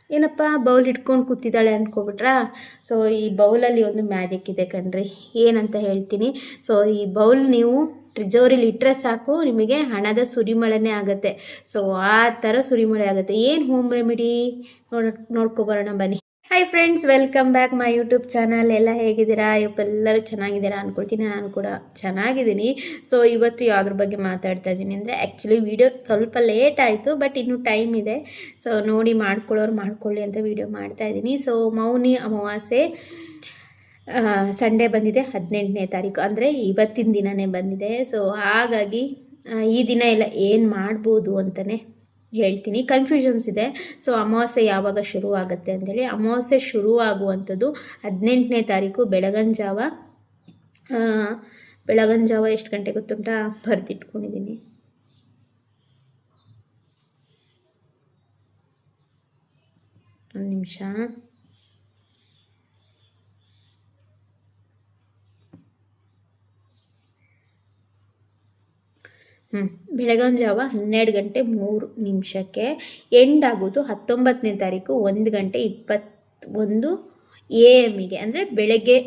ಏನಪ್ಪ ಬೌಲ್ ಇಟ್ಕೊಂಡು ಕೂತಿದ್ದಾಳೆ ಅಂದ್ಕೊಬಿಟ್ರಾ. ಸೊ ಈ ಬೌಲಲ್ಲಿ ಒಂದು ಮ್ಯಾಜಿಕ್ ಇದೆ ಕಣ್ರಿ, ಏನಂತ ಹೇಳ್ತೀನಿ. ಸೊ ಈ ಬೌಲ್ ನೀವು ಟ್ರಿಜೋರಿಲಿ ಇಟ್ಟರೆ ಸಾಕು, ನಿಮಗೆ ಹಣದ ಸುರಿಮಳೆನೇ ಆಗುತ್ತೆ. ಸೊ ಆ ಥರ ಸುರಿಮಳೆ ಆಗುತ್ತೆ. ಏನು ಹೋಮ್ ರೆಮಿಡಿ ನೋಡ್ಕೊಬರೋಣ ಬನ್ನಿ. Hi friends, welcome back my YouTube channel. ಎಲ್ಲ ಹೇಗಿದ್ದೀರಾ? ಎಲ್ಲರೂ ಚೆನ್ನಾಗಿದ್ದೀರಾ ಅಂದ್ಕೊಳ್ತೀನಿ. ನಾನು ಕೂಡ ಚೆನ್ನಾಗಿದ್ದೀನಿ. ಸೊ ಇವತ್ತು ಯಾವುದ್ರ ಬಗ್ಗೆ ಮಾತಾಡ್ತಾ ಇದ್ದೀನಿ ಅಂದರೆ, ಆ್ಯಕ್ಚುಲಿ ವಿಡಿಯೋ ಸ್ವಲ್ಪ ಲೇಟ್ ಆಯಿತು, ಬಟ್ ಇನ್ನೂ ಟೈಮ್ ಇದೆ. ಸೊ ನೋಡಿ, ಮಾಡ್ಕೊಳ್ಳೋರು ಮಾಡ್ಕೊಳ್ಳಿ ಅಂತ ವಿಡಿಯೋ ಮಾಡ್ತಾಯಿದ್ದೀನಿ. ಸೊ ಮೌನಿ ಅಮಾವಾಸ್ಯೆ ಸಂಡೇ ಬಂದಿದೆ, 18ನೇ ತಾರೀಕು, ಅಂದರೆ ಇವತ್ತಿನ ದಿನವೇ ಬಂದಿದೆ. ಸೊ ಹಾಗಾಗಿ ಈ ದಿನ ಎಲ್ಲ ಏನು ಮಾಡ್ಬೋದು ಅಂತಲೇ ಹೇಳ್ತೀನಿ. ಕನ್ಫ್ಯೂಷನ್ಸ್ ಇದೆ. ಸೊ ಅಮಾವಾಸ್ಯೆ ಯಾವಾಗ ಶುರು ಆಗುತ್ತೆ ಅಂತೇಳಿ. ಅಮಾವಾಸ್ಯೆ ಶುರುವಾಗುವಂಥದ್ದು 18ನೇ ತಾರೀಕು ಬೆಳಗನ ಜಾವ ಎಷ್ಟು ಗಂಟೆ ಗೊತ್ತುಂಟಾ? ಬರೆದಿಟ್ಕೊಂಡಿದ್ದೀನಿ. ಒಂದು ನಿಮಿಷ. ಬೆಳಗಿನ ಜಾವ 12 ಗಂಟೆ 3 ನಿಮಿಷಕ್ಕೆ ಎಂಡ್ ಆಗೋದು 19ನೇ ತಾರೀಕು 1 ಗಂಟೆ 21 AM ಅಂದರೆ ಬೆಳಗ್ಗೆ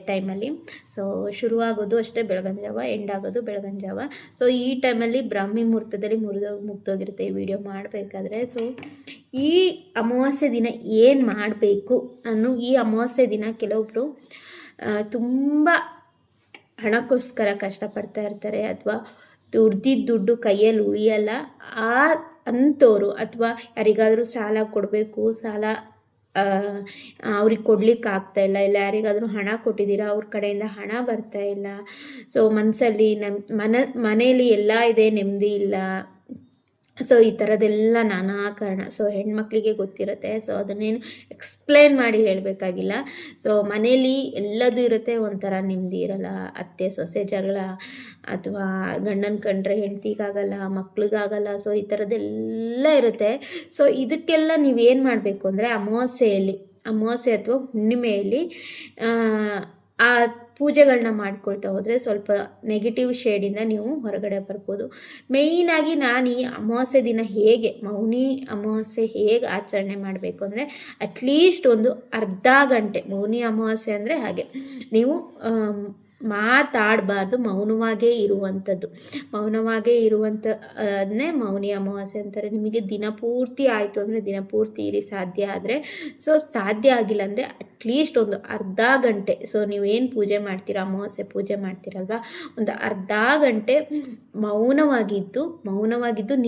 ಟೈಮಲ್ಲಿ. ಸೊ ಶುರುವಾಗೋದು ಅಷ್ಟೇ ಬೆಳಗಿನ ಜಾವ, ಎಂಡ್ ಆಗೋದು ಬೆಳಗಿನ ಜಾವ. ಸೊ ಈ ಟೈಮಲ್ಲಿ ಬ್ರಾಹ್ಮಿ ಮುಹೂರ್ತದಲ್ಲಿ ಮುಗ್ದೋಗಿರುತ್ತೆ ಈ ವಿಡಿಯೋ ಮಾಡಬೇಕಾದ್ರೆ. ಸೊ ಈ ಅಮಾವಾಸ್ಯೆ ದಿನ ಏನು ಮಾಡಬೇಕು ಅನ್ನೋ, ಈ ಅಮಾವಾಸ್ಯೆ ದಿನ ಕೆಲವೊಬ್ಬರು ತುಂಬ ಹಣಕ್ಕೋಸ್ಕರ ಕಷ್ಟಪಡ್ತಾ ಇರ್ತಾರೆ, ಅಥವಾ ದುಡ್ದಿದ್ದ ದುಡ್ಡು ಕೈಯಲ್ಲಿ ಉಳಿಯಲ್ಲ. ಅಂಥವ್ರು, ಅಥವಾ ಯಾರಿಗಾದರೂ ಸಾಲ ಕೊಡಬೇಕು, ಸಾಲ ಅವ್ರಿಗೆ ಕೊಡ್ಲಿಕ್ಕೆ ಆಗ್ತಾಯಿಲ್ಲ, ಇಲ್ಲ ಯಾರಿಗಾದರೂ ಹಣ ಕೊಟ್ಟಿದ್ದೀರಾ, ಅವ್ರ ಕಡೆಯಿಂದ ಹಣ ಬರ್ತಾ ಇಲ್ಲ. ಸೊ ಮನಸ್ಸಲ್ಲಿ ಮನೆಯಲ್ಲಿ ಎಲ್ಲ ಇದೆ, ನೆಮ್ಮದಿ ಇಲ್ಲ. ಸೊ ಈ ಥರದ್ದೆಲ್ಲ ನಾನಾ ಕಾರಣ. ಸೊ ಹೆಣ್ಮಕ್ಳಿಗೆ ಗೊತ್ತಿರುತ್ತೆ. ಸೊ ಅದನ್ನೇನು ಎಕ್ಸ್ಪ್ಲೇನ್ ಮಾಡಿ ಹೇಳಬೇಕಾಗಿಲ್ಲ. ಸೊ ಮನೇಲಿ ಎಲ್ಲದೂ ಇರುತ್ತೆ, ಒಂಥರ ನೆಮ್ಮದಿ ಇರಲ್ಲ. ಅತ್ತೆ ಸೊಸೆ ಜಗಳ, ಅಥವಾ ಗಂಡನ ಕಂಡ್ರೆ ಹೆಂಡ್ತಿಗಾಗಲ್ಲ, ಮಕ್ಳಿಗಾಗಲ್ಲ. ಸೊ ಈ ಥರದ್ದೆಲ್ಲ ಇರುತ್ತೆ. ಸೊ ಇದಕ್ಕೆಲ್ಲ ನೀವೇನು ಮಾಡಬೇಕು ಅಂದರೆ, ಅಮಾವಾಸ್ಯೆ ಅಥವಾ ಹುಣ್ಣಿಮೆಯಲ್ಲಿ ಆ ಪೂಜೆಗಳನ್ನ ಮಾಡ್ಕೊಳ್ತಾ ಹೋದರೆ ಸ್ವಲ್ಪ ನೆಗೆಟಿವ್ ಶೇಡಿಂದ ನೀವು ಹೊರಗಡೆ ಬರ್ಬೋದು. ಮೇಯ್ನಾಗಿ ನಾನು ಈ ಅಮಾವಾಸ್ಯೆ ದಿನ ಮೌನಿ ಅಮಾವಾಸ್ಯೆ ಹೇಗೆ ಆಚರಣೆ ಮಾಡಬೇಕು ಅಂದರೆ, ಅಟ್ಲೀಸ್ಟ್ ಒಂದು ಅರ್ಧ ಗಂಟೆ. ಮೌನಿ ಅಮಾವಾಸ್ಯೆ ಅಂದರೆ ಹಾಗೆ, ನೀವು ಮಾತಾಡಬಾರ್ದು, ಮೌನವಾಗೇ ಇರುವಂಥದ್ದನ್ನೇ ಮೌನಿ ಅಮಾವಾಸ್ಯೆ ಅಂತಾರೆ. ನಿಮಗೆ ದಿನಪೂರ್ತಿ ಆಯಿತು ಅಂದರೆ ದಿನಪೂರ್ತಿ ಇರಿ, ಸಾಧ್ಯ ಆದರೆ. ಸೊ ಸಾಧ್ಯ ಆಗಿಲ್ಲ ಅಂದರೆ ಅಟ್ಲೀಸ್ಟ್ ಒಂದು ಅರ್ಧ ಗಂಟೆ. ಸೊ ನೀವೇನು ಪೂಜೆ ಮಾಡ್ತೀರಾ, ಅಮಾವಾಸ್ಯೆ ಪೂಜೆ ಮಾಡ್ತೀರಲ್ವ, ಒಂದು ಅರ್ಧ ಗಂಟೆ ಮೌನವಾಗಿದ್ದು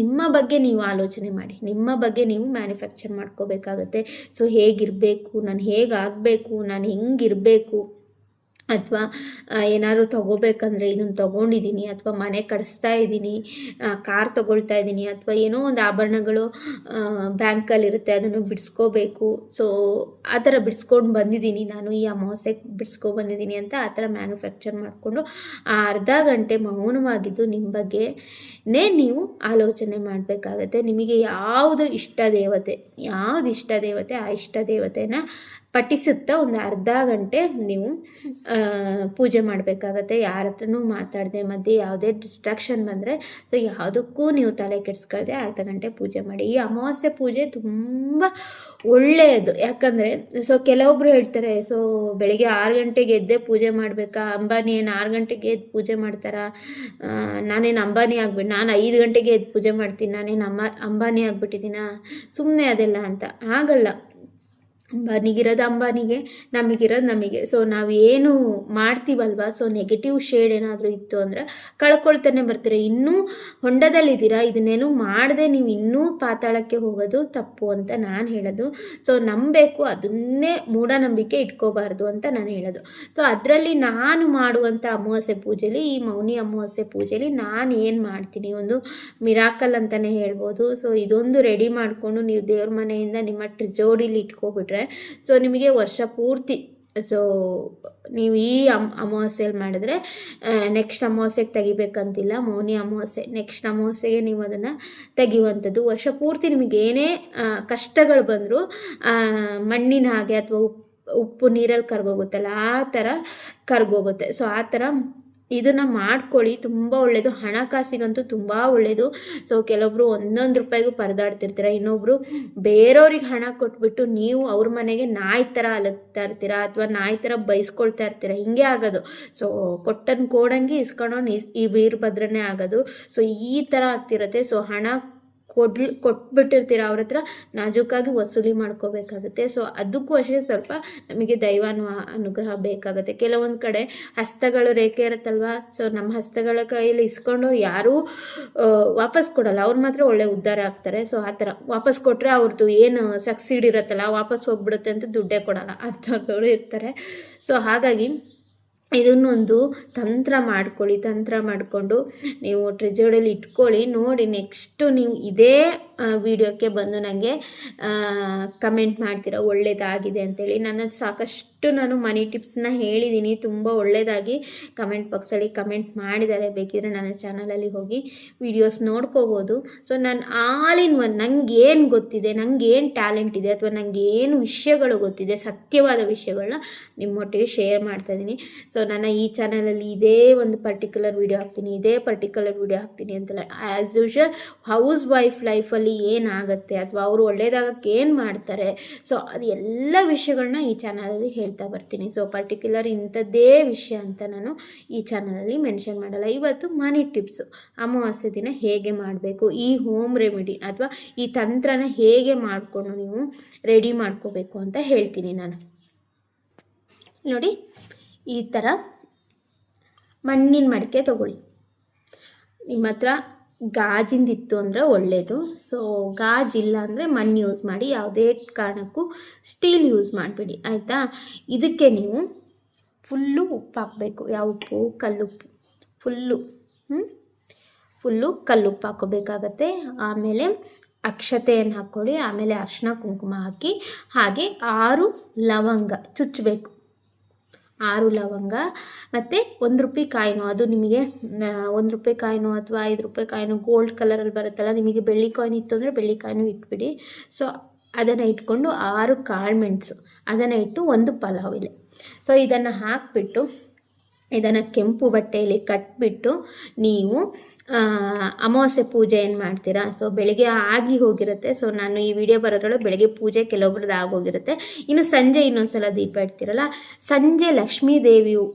ನಿಮ್ಮ ಬಗ್ಗೆ ನೀವು ಆಲೋಚನೆ ಮಾಡಿ, ನಿಮ್ಮ ಬಗ್ಗೆ ನೀವು ಮ್ಯಾನುಫ್ಯಾಕ್ಚರ್ ಮಾಡ್ಕೋಬೇಕಾಗತ್ತೆ. ಸೊ ಹೇಗಿರಬೇಕು, ನಾನು ಹೇಗಾಗಬೇಕು, ನಾನು ಹೆಂಗಿರಬೇಕು, ಅಥವಾ ಏನಾದರೂ ತೊಗೋಬೇಕಂದ್ರೆ ಇದನ್ನು ತೊಗೊಂಡಿದ್ದೀನಿ, ಅಥವಾ ಮನೆ ಕಟ್ಸ್ತಾ ಇದ್ದೀನಿ, ಕಾರ್ ತೊಗೊಳ್ತಾ ಇದ್ದೀನಿ, ಅಥವಾ ಏನೋ ಒಂದು ಆಭರಣಗಳು ಬ್ಯಾಂಕಲ್ಲಿರುತ್ತೆ, ಅದನ್ನು ಬಿಡಿಸ್ಕೋಬೇಕು. ಸೊ ಆ ಥರ ಬಿಡಿಸ್ಕೊಂಡು ಬಂದಿದ್ದೀನಿ ನಾನು, ಈ ಅಮಾವಾಸ್ಯೆಗೆ ಬಿಡಿಸ್ಕೊಬಂದಿದ್ದೀನಿ ಅಂತ ಆ ಥರ ಮ್ಯಾನುಫ್ಯಾಕ್ಚರ್ ಮಾಡಿಕೊಂಡು ಆ ಅರ್ಧ ಗಂಟೆ ಮೌನವಾಗಿದ್ದು ನಿಮ್ಮ ಬಗ್ಗೆನೇ ನೀವು ಆಲೋಚನೆ ಮಾಡಬೇಕಾಗತ್ತೆ. ನಿಮಗೆ ಯಾವುದು ಇಷ್ಟ ದೇವತೆ ಆ ಇಷ್ಟ ದೇವತೆನ ಪಠಿಸುತ್ತಾ ಒಂದು ಅರ್ಧ ಗಂಟೆ ನೀವು ಪೂಜೆ ಮಾಡಬೇಕಾಗತ್ತೆ. ಯಾರ ಹತ್ರನೂ ಮಾತಾಡದೆ, ಮಧ್ಯೆ ಯಾವುದೇ ಡಿಸ್ಟ್ರಾಕ್ಷನ್ ಬಂದರೆ ಸೊ ಯಾವುದಕ್ಕೂ ನೀವು ತಲೆ ಕೆಡಿಸ್ಕೊಳ್ದೆ ಅರ್ಧ ಗಂಟೆ ಪೂಜೆ ಮಾಡಿ. ಈ ಅಮಾವಾಸ್ಯೆ ಪೂಜೆ ತುಂಬ ಒಳ್ಳೆಯದು. ಯಾಕಂದರೆ ಸೊ ಕೆಲವೊಬ್ಬರು ಹೇಳ್ತಾರೆ, ಸೊ ಬೆಳಿಗ್ಗೆ 6 ಗಂಟೆಗೆ ಎದ್ದೇ ಪೂಜೆ ಮಾಡಬೇಕಾ, ಅಂಬಾನಿ ಏನು 6 ಗಂಟೆಗೆ ಎದ್ದು ಪೂಜೆ ಮಾಡ್ತಾರಾ, ನಾನೇನು ಅಂಬಾನಿ ಆಗ್ಬಿಟ್ಟು ನಾನು 5 ಗಂಟೆಗೆ ಎದ್ದು ಪೂಜೆ ಮಾಡ್ತೀನಿ, ನಾನೇನು ಅಂಬಾನಿ ಆಗಿಬಿಟ್ಟಿದ್ದೀನಾ, ಸುಮ್ಮನೆ ಅದೆಲ್ಲ ಅಂತ. ಆಗಲ್ಲ. ಅಂಬಾನಿಗಿರೋದು ಅಂಬಾನಿಗೆ, ನಮಗೆ. ಸೊ ನಾವು ಏನು ಮಾಡ್ತೀವಲ್ವ, ಸೊ ನೆಗೆಟಿವ್ ಶೇಡ್ ಏನಾದರೂ ಇತ್ತು ಅಂದರೆ ಕಳ್ಕೊಳ್ತಾನೆ ಬರ್ತೀರ. ಇನ್ನೂ ಹೊಂಡದಲ್ಲಿದ್ದೀರಾ, ಇದನ್ನೇನು ಮಾಡದೆ ನೀವು ಇನ್ನೂ ಪಾತಾಳಕ್ಕೆ ಹೋಗೋದು ತಪ್ಪು ಅಂತ ನಾನು ಹೇಳೋದು. ಸೊ ನಂಬಬೇಕು, ಅದನ್ನೇ ಮೂಢನಂಬಿಕೆ ಇಟ್ಕೋಬಾರ್ದು ಅಂತ ನಾನು ಹೇಳೋದು. ಸೊ ಅದರಲ್ಲಿ ನಾನು ಮಾಡುವಂಥ ಅಮಾವಾಸ್ಯೆ ಪೂಜೆಯಲ್ಲಿ, ಈ ಮೌನಿ ಅಮಾವಾಸ್ಯೆ ಪೂಜೆಯಲ್ಲಿ ನಾನು ಏನು ಮಾಡ್ತೀನಿ, ಒಂದು ಮಿರಾಕಲ್ ಅಂತಲೇ ಹೇಳ್ಬೋದು. ಸೊ ಇದೊಂದು ರೆಡಿ ಮಾಡಿಕೊಂಡು ನೀವು ದೇವ್ರ ಮನೆಯಿಂದ ನಿಮ್ಮ ಟ್ರಿಜೋಡಿಲಿ ಇಟ್ಕೊಬಿಟ್ರೆ ಸೊ ನಿಮಗೆ ವರ್ಷ ಪೂರ್ತಿ, ಸೊ ನೀವು ಈ ಅಮಾವಾಸ್ಯೆಯಲ್ಲಿ ಮಾಡಿದ್ರೆ ನೆಕ್ಸ್ಟ್ ಅಮಾವಾಸ್ಯೆಗೆ ತೆಗಿಬೇಕಂತಿಲ್ಲ. ಮೌನಿ ಅಮಾವಾಸ್ಯೆ ನೆಕ್ಸ್ಟ್ ಅಮಾವಾಸ್ಯೆಗೆ ನೀವು ಅದನ್ನು ತೆಗೆಯುವಂಥದ್ದು. ವರ್ಷ ಪೂರ್ತಿ ನಿಮಗೆ ಏನೇ ಕಷ್ಟಗಳು ಬಂದರೂ ಮಣ್ಣಿನ ಹಾಗೆ, ಅಥವಾ ಉಪ್ಪು ನೀರಲ್ಲಿ ಕರ್ಗೋಗುತ್ತಲ್ಲ, ಆ ಥರ ಕರ್ಗೋಗುತ್ತೆ. ಸೊ ಆ ಥರ ಇದನ್ನು ಮಾಡ್ಕೊಳ್ಳಿ, ತುಂಬ ಒಳ್ಳೆಯದು, ಹಣಕಾಸಿಗಂತೂ ತುಂಬ ಒಳ್ಳೆಯದು. ಸೊ ಕೆಲವೊಬ್ರು ಒಂದೊಂದು ರೂಪಾಯಿಗೂ ಪರದಾಡ್ತಿರ್ತೀರ, ಇನ್ನೊಬ್ರು ಬೇರೆಯವ್ರಿಗೆ ಹಣ ಕೊಟ್ಬಿಟ್ಟು ನೀವು ಅವ್ರ ಮನೆಗೆ ನಾಯಿ ಥರ ಅಲಗ್ತಾ ಇರ್ತೀರಾ ಅಥವಾ ನಾಯಿ ಥರ ಬೈಸ್ಕೊಳ್ತಾ ಇರ್ತೀರ, ಹಿಂಗೆ ಆಗೋದು. ಸೊ ಕೊಟ್ಟನ್ನು ಕೋಡಂಗೆ ಇಸ್ಕೊಳೋನು ಈ ವೀರಭದ್ರನೇ ಆಗೋದು. ಸೊ ಈ ಥರ ಆಗ್ತಿರತ್ತೆ. ಸೊ ಹಣ ಕೊಟ್ಬಿಟ್ಟಿರ್ತೀರ, ಅವ್ರ ಹತ್ರ ನಾಜೂಕಾಗಿ ವಸೂಲಿ ಮಾಡ್ಕೋಬೇಕಾಗುತ್ತೆ. ಸೊ ಅದಕ್ಕೂ ಅಷ್ಟೇ ಸ್ವಲ್ಪ ನಮಗೆ ಅನುಗ್ರಹ ಬೇಕಾಗುತ್ತೆ. ಕೆಲವೊಂದು ಕಡೆ ಹಸ್ತಗಳು ರೇಖೆ ಇರುತ್ತಲ್ವ, ಸೊ ನಮ್ಮ ಹಸ್ತಗಳ ಕೈಯಲ್ಲಿ ಇಸ್ಕೊಂಡವ್ರು ಯಾರೂ ವಾಪಸ್ ಕೊಡಲ್ಲ, ಅವ್ರು ಮಾತ್ರ ಒಳ್ಳೆ ಉದ್ಧಾರ ಆಗ್ತಾರೆ. ಸೊ ಆ ಥರ ವಾಪಸ್ ಕೊಟ್ಟರೆ ಅವ್ರದ್ದು ಏನು ಸಕ್ಸೀಡ್ ಇರುತ್ತಲ್ಲ ವಾಪಸ್ ಹೋಗ್ಬಿಡುತ್ತೆ ಅಂತ ದುಡ್ಡೇ ಕೊಡಲ್ಲ, ಅಂಥವ್ರು ಇರ್ತಾರೆ. ಸೊ ಹಾಗಾಗಿ ಇದನ್ನೊಂದು ತಂತ್ರ ಮಾಡ್ಕೊಳ್ಳಿ. ತಂತ್ರ ಮಾಡಿಕೊಂಡು ನೀವು ಟ್ರೆಜರಿಯಲ್ಲಿ ಇಟ್ಕೊಳ್ಳಿ. ನೋಡಿ ನೆಕ್ಸ್ಟು ನೀವು ಇದೇ ವಿಡಿಯೋಕ್ಕೆ ಬಂದು ನನಗೆ ಕಮೆಂಟ್ ಮಾಡ್ತೀರಾ ಒಳ್ಳೆಯದಾಗಿದೆ ಅಂತೇಳಿ. ಸಾಕಷ್ಟು ನಾನು ಮನಿ ಟಿಪ್ಸ್ನ ಹೇಳಿದ್ದೀನಿ, ತುಂಬ ಒಳ್ಳೆಯದಾಗಿ ಕಮೆಂಟ್ ಬಾಕ್ಸಲ್ಲಿ ಕಮೆಂಟ್ ಮಾಡಿದ್ದಾರೆ. ಬೇಕಿದ್ರೆ ನನ್ನ ಚಾನಲಲ್ಲಿ ಹೋಗಿ ವಿಡಿಯೋಸ್ ನೋಡ್ಕೋಬೋದು. ಸೊ ನಾನು ಆಲ್ ಇನ್ ಒನ್, ನನಗೇನು ಗೊತ್ತಿದೆ, ನನಗೇನು ಟ್ಯಾಲೆಂಟ್ ಇದೆ ಅಥವಾ ನನಗೇನು ವಿಷಯಗಳು ಗೊತ್ತಿದೆ, ಸತ್ಯವಾದ ವಿಷಯಗಳನ್ನ ನಿಮ್ಮೊಟ್ಟಿಗೆ ಶೇರ್ ಮಾಡ್ತಾಯಿದ್ದೀನಿ. ಸೊ ನನ್ನ ಈ ಚಾನಲಲ್ಲಿ ಇದೇ ಒಂದು ಪರ್ಟಿಕ್ಯುಲರ್ ವಿಡಿಯೋ ಹಾಕ್ತೀನಿ ಅಂತಲ್ಲ, ಆ್ಯಸ್ ಯೂಶುವಲ್ ಹೌಸ್ ವೈಫ್ ಲೈಫಲ್ಲಿ ಏನಾಗುತ್ತೆ ಅಥವಾ ಅವರು ಒಳ್ಳೇದಾಗಕ್ಕೆ ಏನು ಮಾಡ್ತಾರೆ, ಸೊ ಅದು ಎಲ್ಲ ವಿಷಯಗಳನ್ನ ಈ ಚಾನಲಲ್ಲಿ ಹೇಳ್ತಾ ಬರ್ತೀನಿ. ಸೊ ಪರ್ಟಿಕ್ಯುಲರ್ ಇಂಥದ್ದೇ ವಿಷಯ ಅಂತ ನಾನು ಈ ಚಾನಲಲ್ಲಿ ಮೆನ್ಷನ್ ಮಾಡಲ್ಲ. ಇವತ್ತು ಮನಿ ಟಿಪ್ಸು, ಅಮಾವಾಸ್ಯೆ ದಿನ ಹೇಗೆ ಮಾಡಬೇಕು, ಈ ಹೋಮ್ ರೆಮಿಡಿ ಅಥವಾ ಈ ತಂತ್ರನ ಹೇಗೆ ಮಾಡಿಕೊಂಡು ನೀವು ರೆಡಿ ಮಾಡ್ಕೋಬೇಕು ಅಂತ ಹೇಳ್ತೀನಿ ನಾನು. ನೋಡಿ, ಈ ಥರ ಮಣ್ಣಿನ ಮಡಿಕೆ ತೊಗೊಳ್ಳಿ. ನಿಮ್ಮ ಹತ್ರ ಗಾಜಿಂದಿತ್ತು ಅಂದರೆ ಒಳ್ಳೆಯದು. ಸೊ ಗಾಜಿಲ್ಲ ಅಂದರೆ ಮಣ್ಣು ಯೂಸ್ ಮಾಡಿ, ಯಾವುದೇ ಕಾರಣಕ್ಕೂ ಸ್ಟೀಲ್ ಯೂಸ್ ಮಾಡಬೇಡಿ, ಆಯಿತಾ. ಇದಕ್ಕೆ ನೀವು ಫುಲ್ಲು ಉಪ್ಪು ಹಾಕಬೇಕು. ಯಾವ ಉಪ್ಪು? ಕಲ್ಲುಪ್ಪು. ಫುಲ್ಲು ಕಲ್ಲುಪ್ಪು ಹಾಕೋಬೇಕಾಗತ್ತೆ. ಆಮೇಲೆ ಅಕ್ಷತೆಯನ್ನು ಹಾಕ್ಕೊಳ್ಳಿ. ಆಮೇಲೆ ಅರಿಶಿನ ಕುಂಕುಮ ಹಾಕಿ, ಹಾಗೆ 6 ಲವಂಗ ಚುಚ್ಚಬೇಕು. 6 ಲವಂಗ ಮತ್ತು 1 ರೂಪಾಯಿ ಕಾಯಿನು, ಅದು ನಿಮಗೆ 1 ರೂಪಾಯಿ ಕಾಯಿನು ಅಥವಾ 5 ರೂಪಾಯಿ ಕಾಯಿನು ಗೋಲ್ಡ್ ಕಲರಲ್ಲಿ ಬರುತ್ತಲ್ಲ, ನಿಮಗೆ ಬೆಳ್ಳಿ ಕಾಯಿನ್ ಇತ್ತು ಅಂದರೆ ಬೆಳ್ಳಿ ಕಾಯಿನು ಇಟ್ಬಿಡಿ. ಸೊ ಅದನ್ನು ಇಟ್ಕೊಂಡು 6 ಕಾಳು ಮೆಣಸು ಅದನ್ನು ಇಟ್ಟು 1 ಪಲಾವ್ ಎಲೆ. ಸೊ ಇದನ್ನು ಹಾಕಿಬಿಟ್ಟು ಇದನ್ನು ಕೆಂಪು ಬಟ್ಟೆಯಲ್ಲಿ ಕಟ್ಬಿಟ್ಟು ನೀವು ಅಮಾವಾಸ್ಯೆ ಪೂಜೆ ಏನು ಮಾಡ್ತೀರಾ, ಸೊ ಬೆಳಗ್ಗೆ ಆಗಿ ಹೋಗಿರುತ್ತೆ. ಸೊ ನಾನು ಈ ವಿಡಿಯೋ ಬರೋದ್ರೊಳಗೆ ಬೆಳಗ್ಗೆ ಪೂಜೆ ಕೆಲವೊಬ್ರದ್ದು ಆಗೋಗಿರುತ್ತೆ. ಇನ್ನು ಸಂಜೆ ಇನ್ನೊಂದು ಸಲ ದೀಪ ಇಡ್ತೀರಲ್ಲ, ಸಂಜೆ ಲಕ್ಷ್ಮೀ ದೇವಿಯು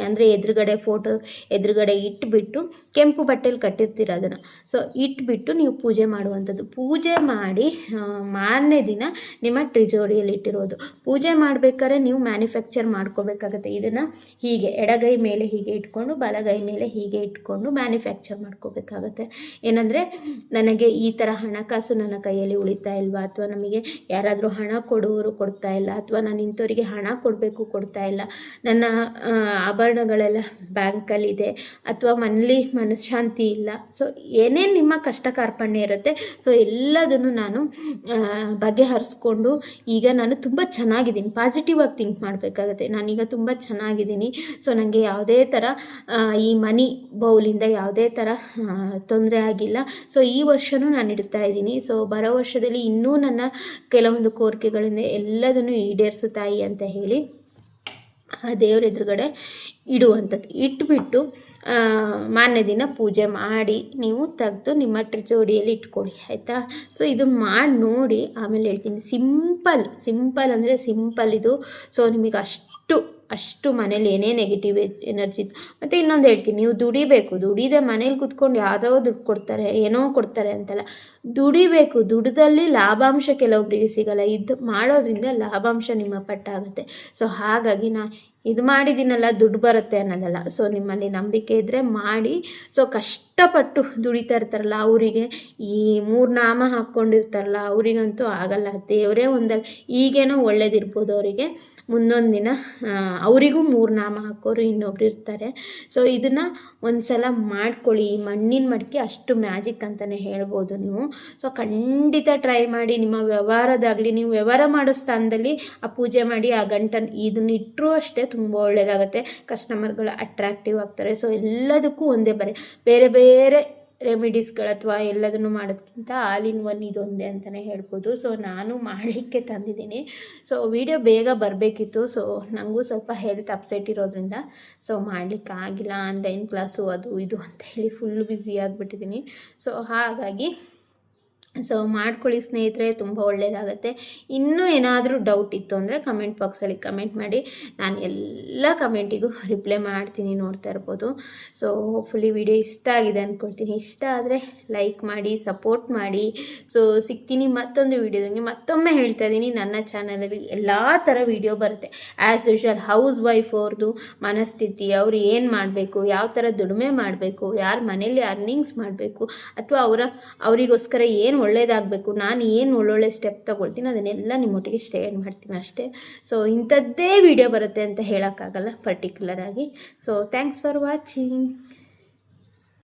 ಅಂದರೆ ಫೋಟೋ ಎದುರುಗಡೆ ಇಟ್ಬಿಟ್ಟು ಕೆಂಪು ಬಟ್ಟೆಯಲ್ಲಿ ಕಟ್ಟಿರ್ತೀರ ಅದನ್ನು. ಸೊ ಇಟ್ಬಿಟ್ಟು ನೀವು ಪೂಜೆ ಮಾಡುವಂಥದ್ದು. ಪೂಜೆ ಮಾಡಿ ಮಾರನೇ ದಿನ ನಿಮ್ಮ ಟ್ರಿಜೋರಿಯಲ್ಲಿ ಇಟ್ಟಿರೋದು. ಪೂಜೆ ಮಾಡಬೇಕಾದ್ರೆ ನೀವು ಮ್ಯಾನುಫ್ಯಾಕ್ಚರ್ ಮಾಡ್ಕೋಬೇಕಾಗತ್ತೆ. ಇದನ್ನು ಹೀಗೆ ಎಡಗೈ ಮೇಲೆ ಹೀಗೆ ಇಟ್ಕೊಂಡು ಬಲಗೈ ಮೇಲೆ ಹೀಗೆ ಇಟ್ಕೊಂಡು ಮ್ಯಾನುಫ್ಯಾಕ್ಚರ್ ಮಾಡ್ಕೋಬೇಕಾಗತ್ತೆ. ಏನಂದರೆ ನನಗೆ ಈ ಥರ ಹಣಕಾಸು ನನ್ನ ಕೈಯಲ್ಲಿ ಉಳಿತಾ ಇಲ್ವಾ, ಅಥವಾ ನಮಗೆ ಯಾರಾದರೂ ಹಣ ಕೊಡುವವರು ಕೊಡ್ತಾ ಇಲ್ಲ, ಅಥವಾ ನಾನು ಇಂಥವರಿಗೆ ಹಣ ಕೊಡಬೇಕು ಕೊಡ್ತಾ ಇಲ್ಲ, ನನ್ನ ಆಭರಣಗಳೆಲ್ಲ ಬ್ಯಾಂಕಲ್ಲಿದೆ, ಅಥವಾ ಮನೇಲಿ ಮನಃಶಾಂತಿ ಇಲ್ಲ, ಸೊ ಏನೇನು ನಿಮ್ಮ ಕಷ್ಟ ಕಾರ್ಪಣ್ಯ ಇರುತ್ತೆ, ಸೊ ಎಲ್ಲದನ್ನು ನಾನು ಬಗೆಹರಿಸ್ಕೊಂಡು ಈಗ ನಾನು ತುಂಬ ಚೆನ್ನಾಗಿದ್ದೀನಿ. ಪಾಸಿಟಿವ್ ಆಗಿ ಥಿಂಕ್ ಮಾಡಬೇಕಾಗತ್ತೆ. ನಾನೀಗ ತುಂಬ ಚೆನ್ನಾಗಿದ್ದೀನಿ. ಸೊ ನನಗೆ ಯಾವುದೇ ಥರ ಈ ಮನಿ ಬೌಲಿಂದ ಯಾವುದೇ ಥರ ತೊಂದರೆ ಆಗಿಲ್ಲ. ಸೊ ಈ ವರ್ಷವೂ ನಾನು ಇಡ್ತಾ ಇದ್ದೀನಿ. ಸೊ ಬರೋ ವರ್ಷದಲ್ಲಿ ಇನ್ನೂ ನನ್ನ ಕೆಲವೊಂದು ಕೋರಿಕೆಗಳಿಂದ ಎಲ್ಲದನ್ನು ಈಡೇರಿಸು ತಾಯಿ ಅಂತ ಹೇಳಿ ದೇವ್ರ ಎದುರುಗಡೆ ಇಡುವಂಥದ್ದು. ಇಟ್ಬಿಟ್ಟು ಮಾರನೇ ದಿನ ಪೂಜೆ ಮಾಡಿ ನೀವು ತೆಗೆದು ನಿಮ್ಮ ಟ್ರಿಜೋರಿಯಲ್ಲಿ ಇಟ್ಕೊಳ್ಳಿ, ಆಯಿತಾ. ಸೊ ಇದು ಮಾಡಿ ನೋಡಿ, ಆಮೇಲೆ ಹೇಳ್ತೀನಿ. ಸಿಂಪಲ್ ಅಂದರೆ ಸಿಂಪಲ್ ಇದು. ಸೊ ನಿಮಗೆ ಅಷ್ಟು ಮನೇಲಿ ಏನೇ ನೆಗೆಟಿವ್ ಎನರ್ಜಿ ಇತ್ತು. ಮತ್ತು ಇನ್ನೊಂದು ಹೇಳ್ತೀನಿ, ನೀವು ದುಡಿದೆ ಮನೇಲಿ ಕೂತ್ಕೊಂಡು ಯಾರೋ ದುಡ್ಡು ಕೊಡ್ತಾರೆ, ಏನೋ ಕೊಡ್ತಾರೆ ಅಂತಲ್ಲ, ದುಡಿಬೇಕು. ದುಡ್ಡದಲ್ಲಿ ಲಾಭಾಂಶ ಕೆಲವೊಬ್ಬರಿಗೆ ಸಿಗಲ್ಲ, ಇದು ಮಾಡೋದ್ರಿಂದ ಲಾಭಾಂಶ ನಿಮ್ಮ ಪಟ್ಟಾಗುತ್ತೆ. ಸೊ ಹಾಗಾಗಿ ಇದು ಮಾಡಿದ್ದೀನಲ್ಲ ದುಡ್ಡು ಬರುತ್ತೆ ಅನ್ನೋದಲ್ಲ. ಸೊ ನಿಮ್ಮಲ್ಲಿ ನಂಬಿಕೆ ಇದ್ದರೆ ಮಾಡಿ. ಸೊ ಕಷ್ಟಪಟ್ಟು ದುಡಿತಾ ಇರ್ತಾರಲ್ಲ ಅವರಿಗೆ, ಈ 3 ನಾಮ ಹಾಕ್ಕೊಂಡಿರ್ತಾರಲ್ಲ ಅವರಿಗಂತೂ ಆಗಲ್ಲ. ದೇವರೇ ಒಂದಲ್ಲ, ಈಗೇನೋ ಒಳ್ಳೇದಿರ್ಬೋದು ಅವರಿಗೆ, ಮುಂದೊಂದು ದಿನ ಅವರಿಗೂ 3 ನಾಮ ಹಾಕೋರು ಇನ್ನೊಬ್ರು ಇರ್ತಾರೆ. ಸೊ ಇದನ್ನು ಒಂದು ಸಲ ಮಾಡ್ಕೊಳ್ಳಿ. ಮಣ್ಣಿನ ಮಡಿಕೆ ಅಷ್ಟು ಮ್ಯಾಜಿಕ್ ಅಂತಲೇ ಹೇಳ್ಬೋದು ನೀವು. ಸೊ ಖಂಡಿತ ಟ್ರೈ ಮಾಡಿ. ನಿಮ್ಮ ವ್ಯವಹಾರದಾಗಲಿ, ನೀವು ವ್ಯವಹಾರ ಮಾಡೋ ಸ್ಥಾನದಲ್ಲಿ ಆ ಪೂಜೆ ಮಾಡಿ ಆ ಗಂಟನ್ನು ಇದನ್ನ ಇಟ್ಟರೂ ಅಷ್ಟೇ ತುಂಬ ಒಳ್ಳೆಯದಾಗುತ್ತೆ. ಕಸ್ಟಮರ್ಗಳು ಅಟ್ರಾಕ್ಟಿವ್ ಆಗ್ತಾರೆ. ಸೊ ಎಲ್ಲದಕ್ಕೂ ಒಂದೇ ಬೇರೆ ಬೇರೆ ರೆಮಿಡೀಸ್ಗಳು ಅಥವಾ ಎಲ್ಲದನ್ನು ಮಾಡೋದಕ್ಕಿಂತ ಆಲ್ ಇನ್ ಒನ್ ಇದೊಂದೇ ಅಂತಲೇ ಹೇಳ್ಬೋದು. ಸೊ ನಾನು ಮಾಡಲಿಕ್ಕೆ ತಂದಿದ್ದೀನಿ. ಸೊ ವಿಡಿಯೋ ಬೇಗ ಬರಬೇಕಿತ್ತು. ಸೊ ನನಗೂ ಸ್ವಲ್ಪ ಹೆಲ್ತ್ ಅಪ್ಸೆಟ್ ಇರೋದ್ರಿಂದ ಸೊ ಮಾಡಲಿಕ್ಕಾಗಿಲ್ಲ. ಆನ್ಲೈನ್ ಕ್ಲಾಸು ಅದು ಇದು ಅಂತ ಹೇಳಿ ಫುಲ್ ಬ್ಯುಸಿ ಆಗಿಬಿಟ್ಟಿದ್ದೀನಿ. ಸೊ ಹಾಗಾಗಿ ಸೊ ಮಾಡ್ಕೊಳ್ಳಿ ಸ್ನೇಹಿತರೆ, ತುಂಬ ಒಳ್ಳೆಯದಾಗತ್ತೆ. ಇನ್ನೂ ಏನಾದರೂ ಡೌಟ್ ಇತ್ತು ಅಂದರೆ ಕಮೆಂಟ್ ಬಾಕ್ಸಲ್ಲಿ ಕಮೆಂಟ್ ಮಾಡಿ, ನಾನು ಎಲ್ಲ ಕಮೆಂಟಿಗೂ ರಿಪ್ಲೈ ಮಾಡ್ತೀನಿ, ನೋಡ್ತಾ ಇರ್ಬೋದು. ಸೊ ಹೋಪ್ಫುಲಿ ವಿಡಿಯೋ ಇಷ್ಟ ಆಗಿದೆ ಅಂದ್ಕೊಳ್ತೀನಿ. ಇಷ್ಟ ಆದರೆ ಲೈಕ್ ಮಾಡಿ, ಸಪೋರ್ಟ್ ಮಾಡಿ. ಸೊ ಸಿಗ್ತೀನಿ ಮತ್ತೊಂದು ವಿಡಿಯೋದಂಗೆ. ಮತ್ತೊಮ್ಮೆ ಹೇಳ್ತಾ ಇದ್ದೀನಿ, ನನ್ನ ಚಾನಲಲ್ಲಿ ಎಲ್ಲ ಥರ ವಿಡಿಯೋ ಬರುತ್ತೆ. ಆ್ಯಸ್ ಯೂಶ್ವಲ್ ಹೌಸ್ ವೈಫ್ ಅವ್ರದ್ದು ಮನಸ್ಥಿತಿ, ಅವ್ರು ಏನು ಮಾಡಬೇಕು, ಯಾವ ಥರ ದುಡಿಮೆ ಮಾಡಬೇಕು, ಯಾರ ಮನೇಲಿ ಅರ್ನಿಂಗ್ಸ್ ಮಾಡಬೇಕು, ಅಥವಾ ಅವರಿಗೋಸ್ಕರ ಏನು ಒಳ್ಳೇದಾಗಬೇಕು, ನಾನು ಏನು ಒಳ್ಳೊಳ್ಳೆ ಸ್ಟೆಪ್ ತೊಗೊಳ್ತೀನಿ ಅದನ್ನೆಲ್ಲ ನಿಮ್ಮೊಟ್ಟಿಗೆ ಶೇರ್ ಮಾಡ್ತೀನಿ ಅಷ್ಟೇ. ಸೊ ಇಂಥದ್ದೇ ವಿಡಿಯೋ ಬರುತ್ತೆ ಅಂತ ಹೇಳೋಕ್ಕಾಗಲ್ಲ ಪರ್ಟಿಕ್ಯುಲರ್ ಆಗಿ. So thanks for watching.